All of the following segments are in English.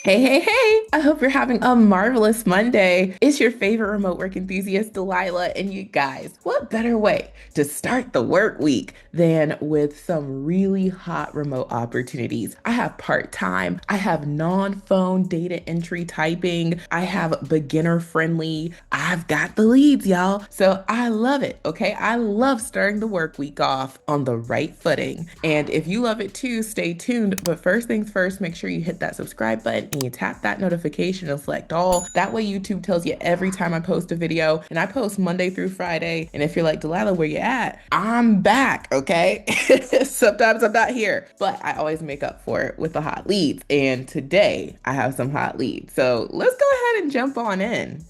Hey, hey, hey! I hope you're having a marvelous Monday. It's your favorite remote work enthusiast, Delilah. And you guys, what better way to start the work week than with some really hot remote opportunities? I have part-time, I have non-phone data entry typing, I have beginner friendly, I've got the leads, y'all. So I love it, okay? I love starting the work week off on the right footing. And if you love it too, stay tuned. But first things first, make sure you hit that subscribe button and you tap that notification and select all. That way YouTube tells you every time I post a video, and I post Monday through Friday. And if you're like, Delilah, where you at? I'm back, okay? Sometimes I'm not here, but I always make up for it with the hot leads. And today I have some hot leads. So let's go ahead and jump on in.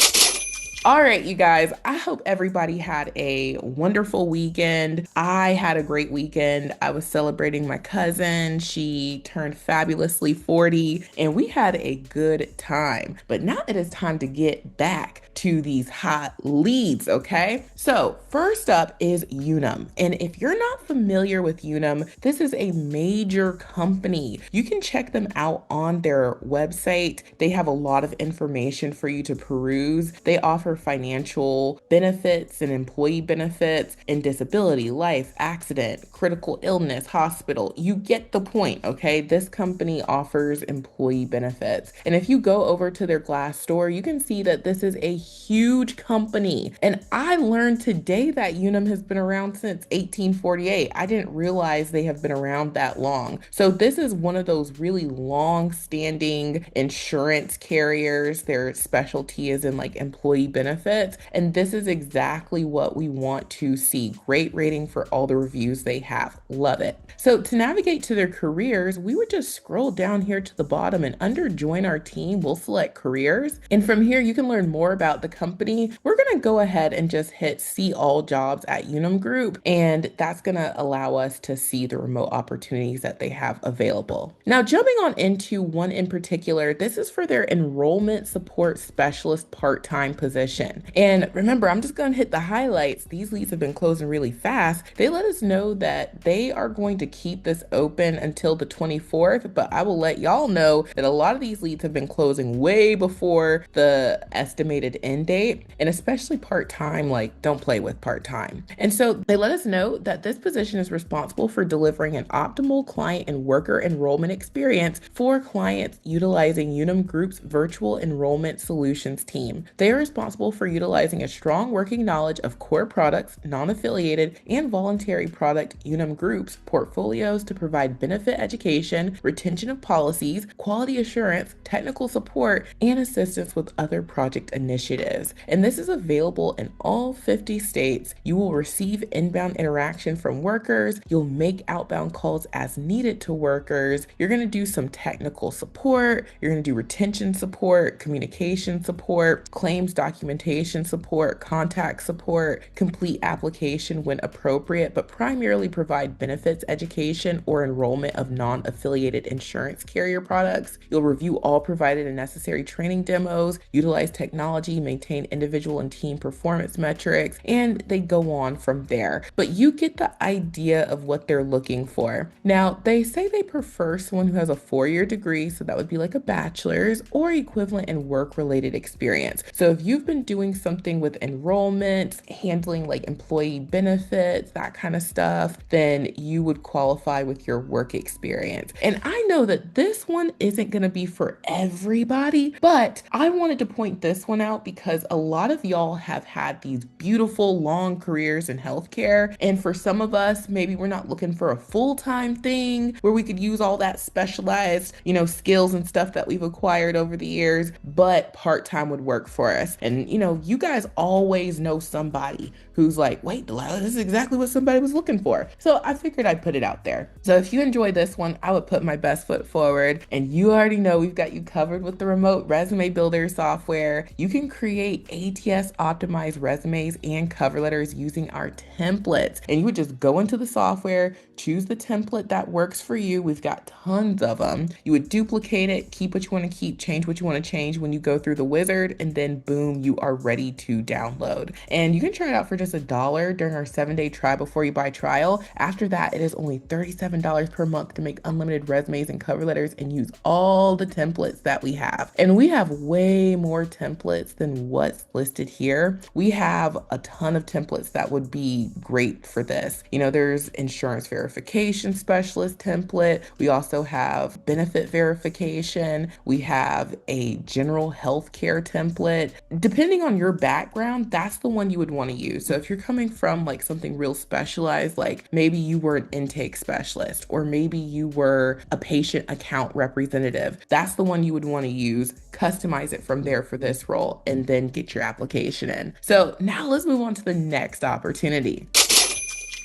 All right, you guys, I hope everybody had a wonderful weekend. I had a great weekend. I was celebrating my cousin. She turned fabulously 40, and we had a good time. But now it is time to get back to these hot leads, okay? So, first up is Unum. And if you're not familiar with Unum, this is a major company. You can check them out on their website. They have a lot of information for you to peruse. They offer financial benefits and employee benefits and disability, life, accident, critical illness, hospital. You get the point, okay? This company offers employee benefits. And if you go over to their Glassdoor, you can see that this is a huge company. And I learned today that Unum has been around since 1848. I didn't realize they have been around that long. So this is one of those really long-standing insurance carriers. Their specialty is in like employee benefits. And this is exactly what we want to see. Great rating for all the reviews they have. Love it. So to navigate to their careers, we would just scroll down here to the bottom, and under join our team, we'll select careers. And from here, you can learn more about the company. We're going to go ahead and just hit see all jobs at Unum Group. And that's going to allow us to see the remote opportunities that they have available. Now, jumping on into one in particular, this is for their enrollment support specialist part-time position. And remember, I'm just going to hit the highlights. These leads have been closing really fast. They let us know that they are going to keep this open until the 24th, but I will let y'all know that a lot of these leads have been closing way before the estimated end date, and especially part-time, like don't play with part-time. And so they let us know that this position is responsible for delivering an optimal client and worker enrollment experience for clients utilizing Unum Group's virtual enrollment solutions team. They are responsible for utilizing a strong working knowledge of core products, non-affiliated, and voluntary product Unum Group's portfolios to provide benefit education, retention of policies, quality assurance, technical support, and assistance with other project initiatives. And this is available in all 50 states. You will receive inbound interaction from workers. You'll make outbound calls as needed to workers. You're going to do some technical support. You're going to do retention support, communication support, claims documentation support, contact support, complete application when appropriate, but primarily provide benefits education or enrollment of non-affiliated insurance carrier products. You'll review all provided and necessary training demos, utilize technology, maintain individual and team performance metrics, and they go on from there. But you get the idea of what they're looking for. Now, they say they prefer someone who has a 4-year degree, so that would be like a bachelor's or equivalent in work-related experience. So if you've been doing something with enrollment, handling like employee benefits, that kind of stuff, then you would qualify with your work experience. And I know that this one isn't going to be for everybody, but I wanted to point this one out because a lot of y'all have had these beautiful long careers in healthcare. And for some of us, maybe we're not looking for a full-time thing where we could use all that specialized, skills and stuff that we've acquired over the years, but part-time would work for us. And, you guys always know somebody who's like, wait, Delilah, this is exactly what somebody was looking for. So I figured I'd put it out there. So if you enjoy this one, I would put my best foot forward. And you already know we've got you covered with the remote resume builder software. You can create ATS optimized resumes and cover letters using our templates. And you would just go into the software, choose the template that works for you. We've got tons of them. You would duplicate it, keep what you want to keep, change what you want to change when you go through the wizard, and then boom, you you are ready to download. And you can try it out for just $1 during our 7-day try before you buy trial. After that, it is only $37 per month to make unlimited resumes and cover letters and use all the templates that we have. And we have way more templates than what's listed here. We have a ton of templates that would be great for this. There's insurance verification specialist template. We also have benefit verification. We have a general healthcare template. Depending on your background, that's the one you would want to use. So if you're coming from like something real specialized, like maybe you were an intake specialist, or maybe you were a patient account representative, that's the one you would want to use, customize it from there for this role, and then get your application in. So now let's move on to the next opportunity.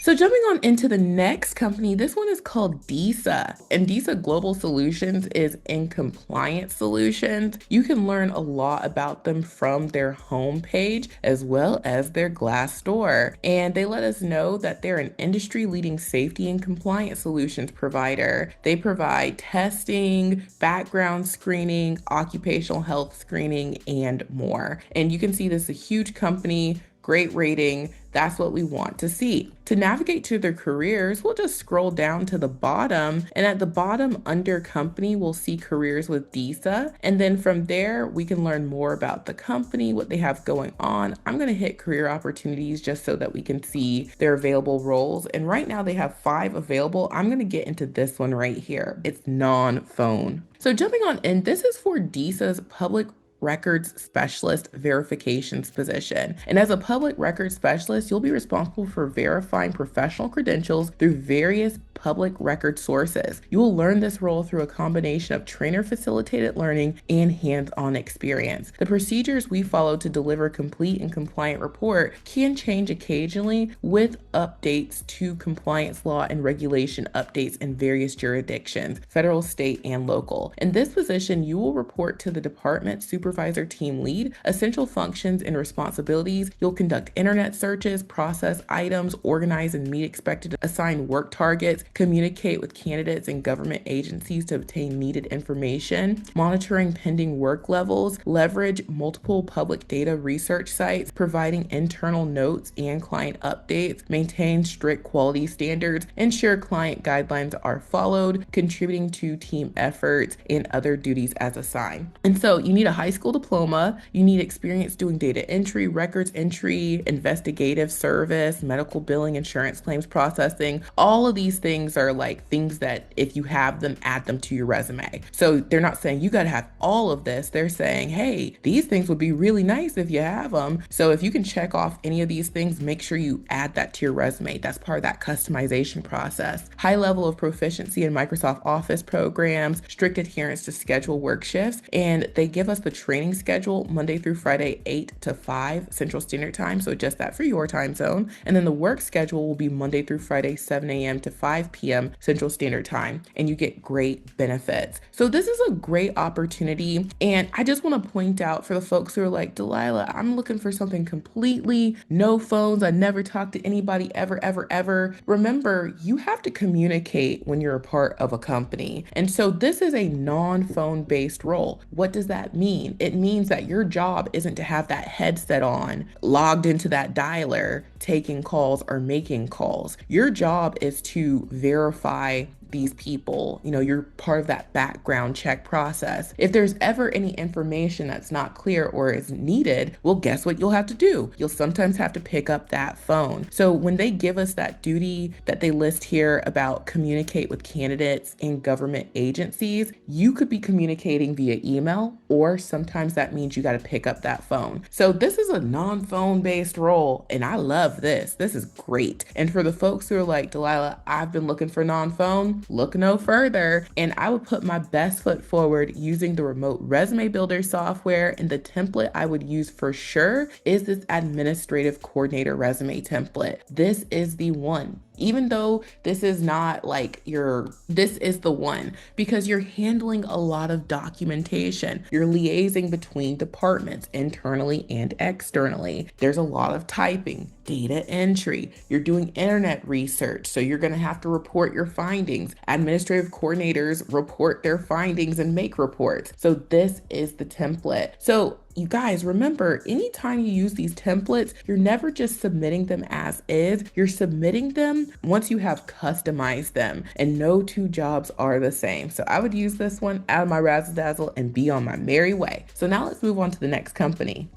So jumping on into the next company, this one is called DISA, and DISA Global Solutions is in compliance solutions. You can learn a lot about them from their homepage as well as their Glassdoor. And they let us know that they're an industry-leading safety and compliance solutions provider. They provide testing, background screening, occupational health screening, and more. And you can see this is a huge company, great rating. That's what we want to see. To navigate to their careers, we'll just scroll down to the bottom, and at the bottom under company, we'll see careers with DISA. And then from there, we can learn more about the company, what they have going on. I'm going to hit career opportunities just so that we can see their available roles. And right now they have 5 available. I'm going to get into this one right here. It's non-phone. So jumping on in, this is for DISA's public records specialist verifications position. And as a public records specialist, you'll be responsible for verifying professional credentials through various public record sources. You will learn this role through a combination of trainer facilitated learning and hands-on experience. The procedures we follow to deliver complete and compliant report can change occasionally with updates to compliance law and regulation updates in various jurisdictions, federal, state, and local. In this position, you will report to the department supervisor team lead, essential functions and responsibilities. You'll conduct internet searches, process items, organize and meet expected, assign work targets, communicate with candidates and government agencies to obtain needed information, monitoring pending work levels, leverage multiple public data research sites, providing internal notes and client updates, maintain strict quality standards, ensure client guidelines are followed, contributing to team efforts and other duties as assigned. And so you need a high school diploma, you need experience doing data entry, records entry, investigative service, medical billing, insurance claims processing. All of these things are like things that if you have them, add them to your resume. So they're not saying you got to have all of this. They're saying, hey, these things would be really nice if you have them. So if you can check off any of these things, make sure you add that to your resume. That's part of that customization process. High level of proficiency in Microsoft Office programs, strict adherence to schedule work shifts. And they give us the training schedule Monday through Friday, 8 to 5 Central Standard Time. So adjust that for your time zone. And then the work schedule will be Monday through Friday, 7 a.m. to 5 p.m. Central Standard Time, and you get great benefits. So this is a great opportunity. And I just want to point out for the folks who are like, Delilah, I'm looking for something completely no phones. I never talk to anybody ever, ever, ever. Remember, you have to communicate when you're a part of a company. And so this is a non-phone based role. What does that mean? It means that your job isn't to have that headset on, logged into that dialer, taking calls or making calls. Your job is to verify these people. You're part of that background check process. If there's ever any information that's not clear or is needed, well, guess what you'll have to do? You'll sometimes have to pick up that phone. So when they give us that duty that they list here about communicate with candidates and government agencies, you could be communicating via email, or sometimes that means you got to pick up that phone. So this is a non-phone based role, and I love this. This is great. And for the folks who are like, Delilah, I've been looking for non-phone, look no further. And I would put my best foot forward using the remote resume builder software. And the template I would use for sure is this administrative coordinator resume template. This is the one. Even though this is not like this is the one, because you're handling a lot of documentation. You're liaising between departments internally and externally. There's a lot of typing, data entry. You're doing internet research. So you're going to have to report your findings. Administrative coordinators report their findings and make reports. So this is the template. So you guys, remember, anytime you use these templates, you're never just submitting them as is, you're submitting them once you have customized them, and no two jobs are the same. So I would use this one out of my razzle dazzle and be on my merry way. So now let's move on to the next company.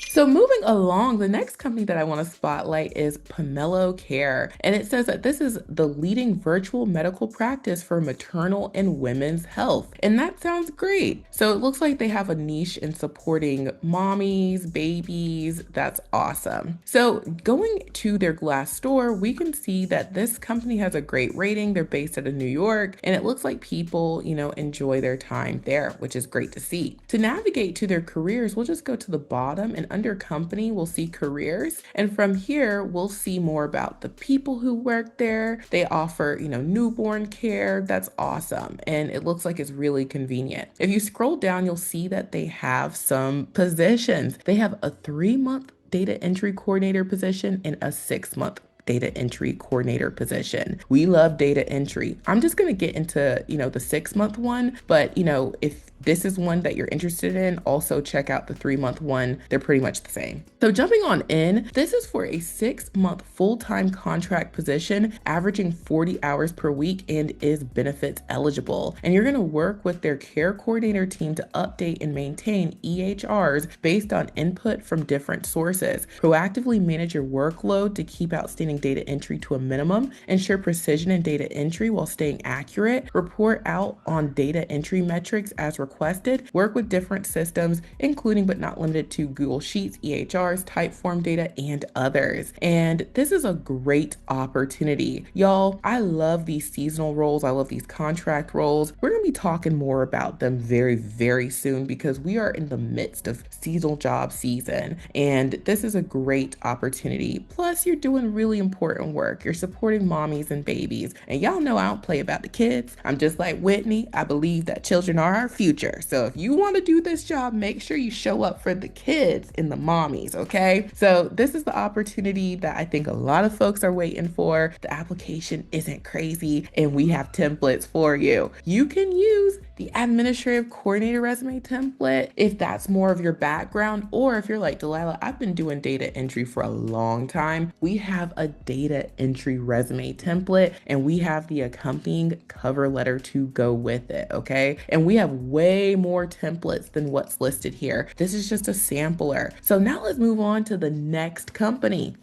So moving along, the next company that I want to spotlight is Pomelo Care. And it says that this is the leading virtual medical practice for maternal and women's health. And that sounds great. So it looks like they have a niche in supporting mommies, babies. That's awesome. So going to their Glassdoor, we can see that this company has a great rating. They're based out of New York, and it looks like people, enjoy their time there, which is great to see. To navigate to their careers, we'll just go to the bottom, and under company, we'll see careers. And from here, we'll see more about the people who work there. They offer, newborn care. That's awesome. And it looks like it's really convenient. If you scroll down, you'll see that they have some positions. They have a 3-month data entry coordinator position and a 6-month data entry coordinator position. We love data entry. I'm just going to get into, the 6-month one, but, if this is one that you're interested in, also check out the 3-month one. They're pretty much the same. So jumping on in, this is for a 6-month full-time contract position, averaging 40 hours per week, and is benefits eligible. And you're going to work with their care coordinator team to update and maintain EHRs based on input from different sources. Proactively manage your workload to keep outstanding data entry to a minimum, ensure precision in data entry while staying accurate, report out on data entry metrics as requested, work with different systems, including but not limited to Google Sheets, EHRs, Typeform data, and others. And this is a great opportunity. Y'all, I love these seasonal roles. I love these contract roles. We're going to be talking more about them very, very soon because we are in the midst of seasonal job season. And this is a great opportunity. Plus, you're doing really important work. You're supporting mommies and babies. And y'all know I don't play about the kids. I'm just like Whitney. I believe that children are our future. So if you want to do this job, make sure you show up for the kids and the mommies, okay? So this is the opportunity that I think a lot of folks are waiting for. The application isn't crazy, and we have templates for you. You can use the administrative coordinator resume template if that's more of your background, or if you're like, Delilah, I've been doing data entry for a long time. We have a data entry resume template, and we have the accompanying cover letter to go with it, okay? And we have way more templates than what's listed here. This is just a sampler. So now let's move on to the next company.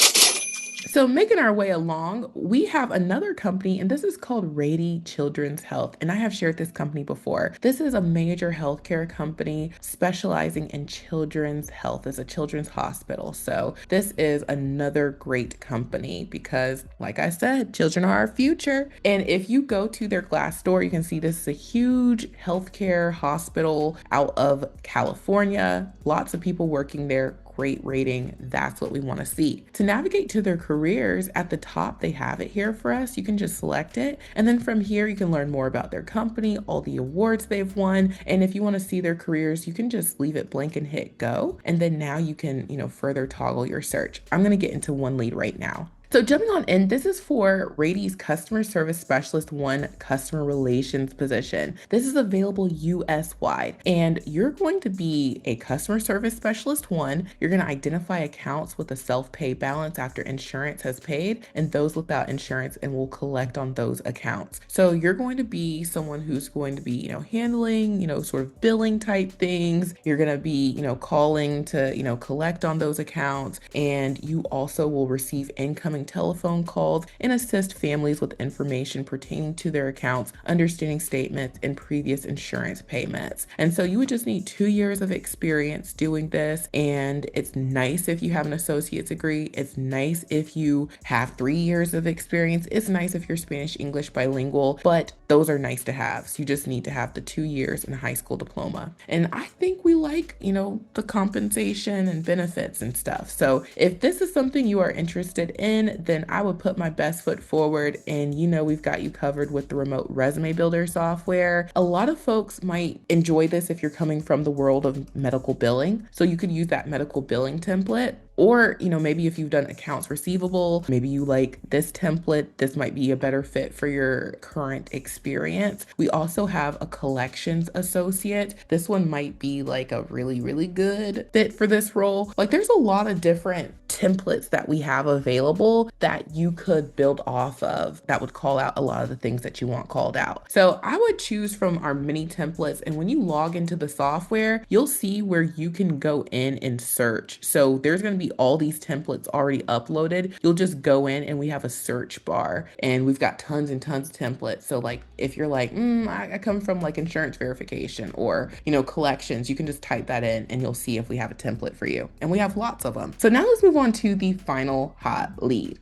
So making our way along, we have another company, and this is called Rady Children's Health. And I have shared this company before. This is a major healthcare company specializing in children's health. It's a children's hospital. So this is another great company because, like I said, children are our future. And if you go to their Glassdoor, you can see this is a huge healthcare hospital out of California. Lots of people working there. Great rating. That's what we want to see. To navigate to their careers, at the top, they have it here for us. You can just select it. And then from here, you can learn more about their company, all the awards they've won. And if you want to see their careers, you can just leave it blank and hit go. And then now you can, further toggle your search. I'm going to get into one lead right now. So jumping on in, this is for Rady's Customer Service Specialist 1 Customer Relations position. This is available US wide, and you're going to be a Customer Service Specialist 1. You're going to identify accounts with a self-pay balance after insurance has paid and those without insurance, and will collect on those accounts. So you're going to be someone who's going to be, handling, sort of billing type things. You're going to be, calling to, collect on those accounts, and you also will receive incoming telephone calls and assist families with information pertaining to their accounts, understanding statements, and previous insurance payments. And so you would just need 2 years of experience doing this. And it's nice if you have an associate's degree. It's nice if you have 3 years of experience. It's nice if you're Spanish, English bilingual, but those are nice to have. So you just need to have the 2 years and a high school diploma. And I think we like, the compensation and benefits and stuff. So if this is something you are interested in, then I would put my best foot forward. And we've got you covered with the remote resume builder software. A lot of folks might enjoy this if you're coming from the world of medical billing. So you could use that medical billing template. Or, maybe if you've done accounts receivable, maybe you like this template, this might be a better fit for your current experience. We also have a collections associate. This one might be like a really, really good fit for this role. Like there's a lot of different templates that we have available that you could build off of that would call out a lot of the things that you want called out. So I would choose from our mini templates. And when you log into the software, you'll see where you can go in and search. So there's going to be all these templates already uploaded. You'll just go in and we have a search bar and we've got tons and tons of templates. So like if you're like, I come from like insurance verification or, collections, you can just type that in and you'll see if we have a template for you. And we have lots of them. So now let's move on to the final hot lead.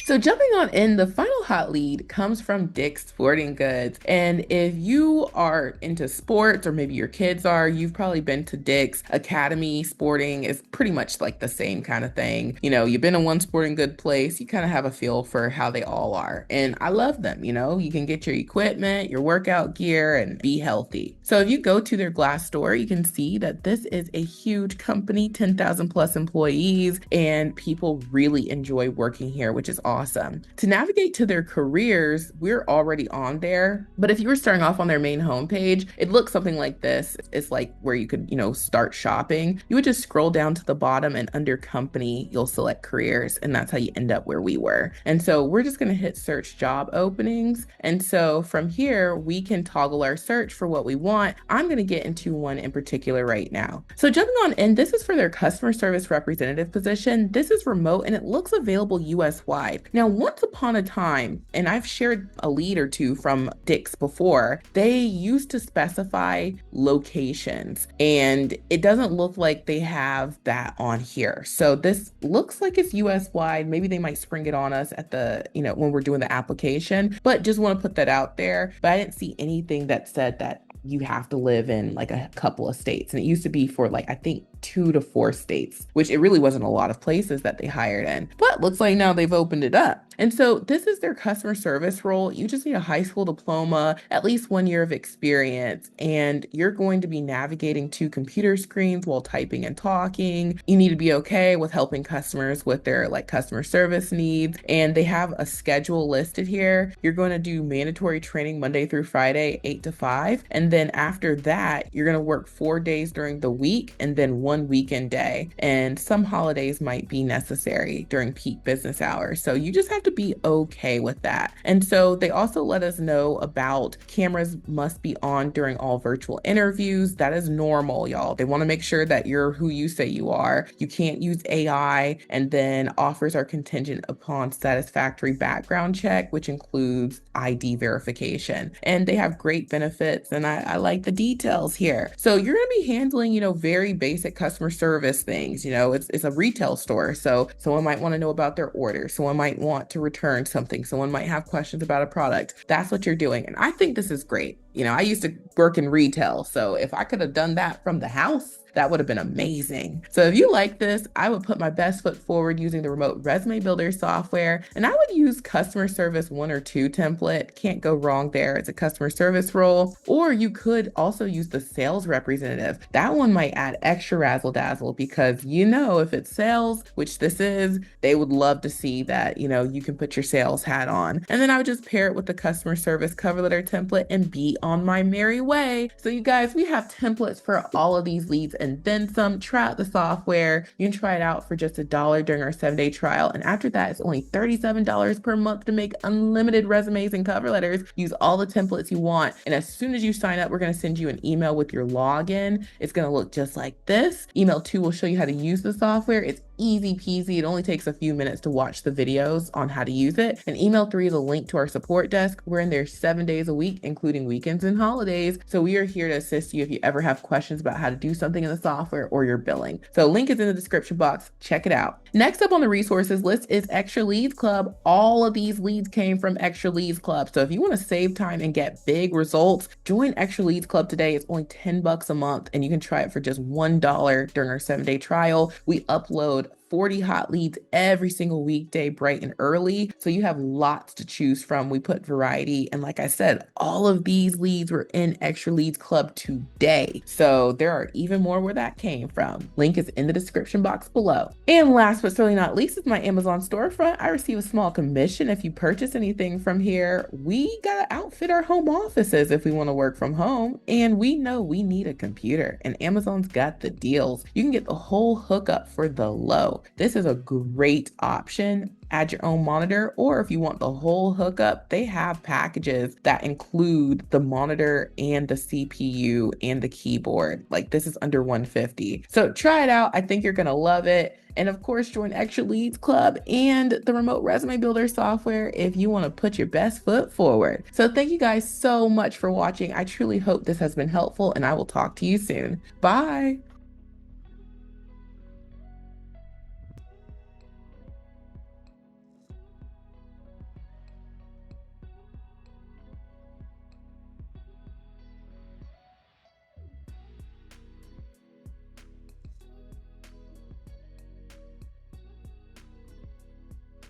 So jumping on in, the final hot lead comes from Dick's Sporting Goods. And if you are into sports or maybe your kids are, you've probably been to Dick's. Academy Sporting is pretty much like the same kind of thing. You've been in one sporting good place, you kind of have a feel for how they all are. And I love them, you can get your equipment, your workout gear, and be healthy. So if you go to their glass store, you can see that this is a huge company, 10,000 plus employees, and people really enjoy working here, which is awesome. To navigate to their careers, we're already on there, but if you were starting off on their main homepage, it looks something like this. It's like where you could, start shopping. You would just scroll down to the bottom and under company, you'll select careers, and that's how you end up where we were. And so we're just going to hit search job openings. And so from here, we can toggle our search for what we want. I'm going to get into one in particular right now. So jumping on in, this is for their customer service representative position. This is remote and it looks available US wide. Now, once upon a time, and I've shared a lead or two from Dick's before, they used to specify locations, and it doesn't look like they have that on here. So this looks like it's US wide. Maybe they might spring it on us at the, when we're doing the application, but just want to put that out there. But I didn't see anything that said that you have to live in like a couple of states. And it used to be for like, I think 2 to 4 states, which it really wasn't a lot of places that they hired in, but looks like now they've opened it up. And so this is their customer service role. You just need a high school diploma, at least 1 year of experience, and you're going to be navigating 2 computer screens while typing and talking. You need to be okay with helping customers with their like customer service needs. And they have a schedule listed here. You're going to do mandatory training Monday through Friday, 8 to 5. And then after that, you're going to work 4 days during the week and then 1 weekend day. And some holidays might be necessary during peak business hours. So you just have to be okay with that. And so they also let us know about cameras must be on during all virtual interviews. That is normal, y'all. They want to make sure that you're who you say you are. You can't use AI. And then offers are contingent upon satisfactory background check, which includes ID verification. And they have great benefits. And I like the details here. So you're going to be handling, very basic customer service things. It's a retail store. So someone might want to know about their order. Someone might want to return something. Someone might have questions about a product. That's what you're doing. And I think this is great. I used to work in retail. So if I could have done that from the house, that would have been amazing. So if you like this, I would put my best foot forward using the remote resume builder software. And I would use customer service 1 or 2 template. Can't go wrong there. It's a customer service role. Or you could also use the sales representative. That one might add extra razzle dazzle because, if it's sales, which this is, they would love to see that, you can put your sales hat on. And then I would just pair it with the customer service cover letter template and be on my merry way. So you guys, we have templates for all of these leads and then some. Try out the software. You can try it out for just $1 during our 7-day trial. And after that, it's only $37 per month to make unlimited resumes and cover letters. Use all the templates you want. And as soon as you sign up, we're going to send you an email with your login. It's going to look just like this. Email 2 will show you how to use the software. It's easy peasy. It only takes a few minutes to watch the videos on how to use it. And email 3 is a link to our support desk. We're in there 7 days a week, including weekends and holidays. So we are here to assist you if you ever have questions about how to do something in the software or your billing. So link is in the description box. Check it out. Next up on the resources list is Extra Leads Club. All of these leads came from Extra Leads Club. So if you want to save time and get big results, join Extra Leads Club today. It's only $10 a month and you can try it for just $1 during our 7-day trial. We upload 40 hot leads every single weekday, bright and early. So you have lots to choose from. We put variety. And like I said, all of these leads were in Extra Leads Club today. So there are even more where that came from. Link is in the description box below. And last but certainly not least is my Amazon storefront. I receive a small commission if you purchase anything from here. We got to outfit our home offices if we want to work from home. And we know we need a computer, and Amazon's got the deals. You can get the whole hookup for the low. This is a great option. Add your own monitor, or if you want the whole hookup, they have packages that include the monitor and the CPU and the keyboard. Like, this is under 150. So try it out. I think you're gonna love it. And of course, join Extra Leads Club and the Remote Resume Builder software if you want to put your best foot forward. So thank you guys so much for watching. I truly hope this has been helpful, and I will talk to you soon. Bye.